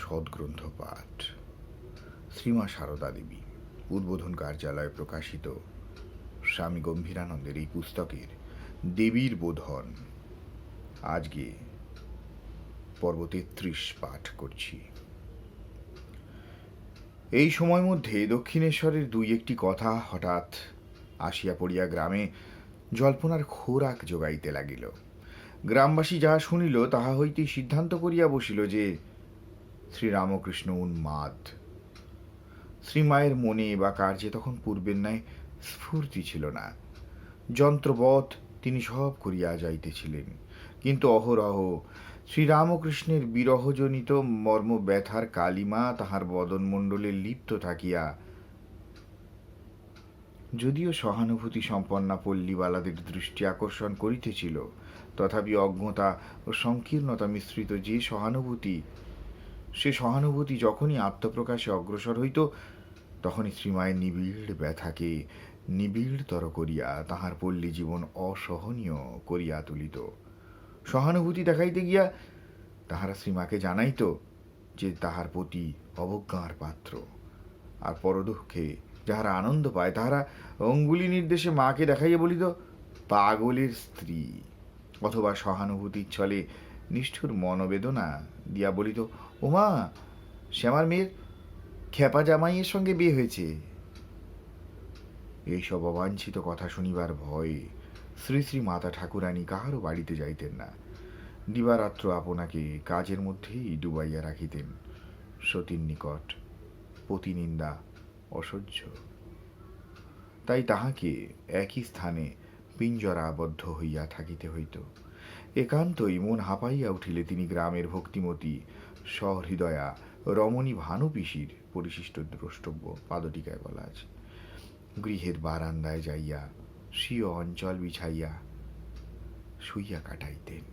সদ্গ্রন্থ পাঠ। শ্রীমা সারদা দেবী উদ্বোধন কার্যালয়ে প্রকাশিত স্বামী গম্ভীরানন্দের এই পুস্তকের দেবীর বোধন আজকে পর্ব ৩৩ পাঠ করছি। এই সময় মধ্যে দক্ষিণেশ্বরের দুই একটি কথা হঠাৎ আসিয়া পড়িয়া গ্রামে জল্পনার খোরাক যোগাইতে লাগিল। গ্রামবাসী যাহা শুনিল তাহা হইতেই সিদ্ধান্ত করিয়া বসিল যে শ্রীরামকৃষ্ণ উন্মাদ। শ্রীমায়ের মনে বা কার্যে তখন পূর্বের ন্যায় স্ফূর্তি ছিল না। যন্ত্রবৎ তিনি সব করিয়া যাইতেছিলেন, কিন্তু অহরহ শ্রীরামকৃষ্ণের বিরহজনিত মর্ম ব্যথার কালিমা তাহার বদনমণ্ডলে লিপ্ত থাকিয়া যদিও সহানুভূতি সম্পন্না পল্লীবালাদের দৃষ্টি আকর্ষণ করিতেছিল, তথাপি অজ্ঞতা ও সংকীর্ণতা মিশ্রিত যে সহানুভূতি, সে সহানুভূতি যখনই আত্মপ্রকাশে অগ্রসর হইত তখনই শ্রীমায়ের নিবিড় ব্যথাকে নিবিড়তর করিয়া তাহার পল্লী জীবন অসহনীয় করিয়া তুলিত। সহানুভূতি দেখাইতে গিয়া তাহারা শ্রীমাকে জানাইত যে তাহার প্রতি অবজ্ঞার পাত্র, আর পরদুঃখে যাহারা আনন্দ পায় তাহারা অঙ্গুলি নির্দেশে মাকে দেখাইয়া বলিত পাগলের স্ত্রী, অথবা সহানুভূতির ছলে নিষ্ঠুর মনোবেদনা দিয়া বলিত ওমা শ্যামার মেয়ের খেপা জামাইয়ের সঙ্গে বিয়ে হয়েছে। এইসব অবাঞ্ছিত কথা শুনিবার ভয়ে শ্রী শ্রী মাতা ঠাকুরানী কাহারও বাড়িতে যাইতেন না। দিবারাত্র আপনাকে কাজের মধ্যেই ডুবাইয়া রাখিতেন। সতীর নিকট পতিনিন্দা অসহ্য, তাই তাহাকে একই স্থানে পিঞ্জরাবদ্ধ হইয়া থাকিতে হইত। একান্তই মন হাঁপাইয়া উঠিলে তিনি গ্রামের ভক্তিমতী সহৃদয়া রমণী ভানুপিসির পরিশিষ্ট দ্রষ্টব্য, পাদটিকায় বলা আছে, গৃহের বারান্দায় যাইয়া স্বীয় অঞ্চল বিছাইয়া শুইয়া কাটাইতেন।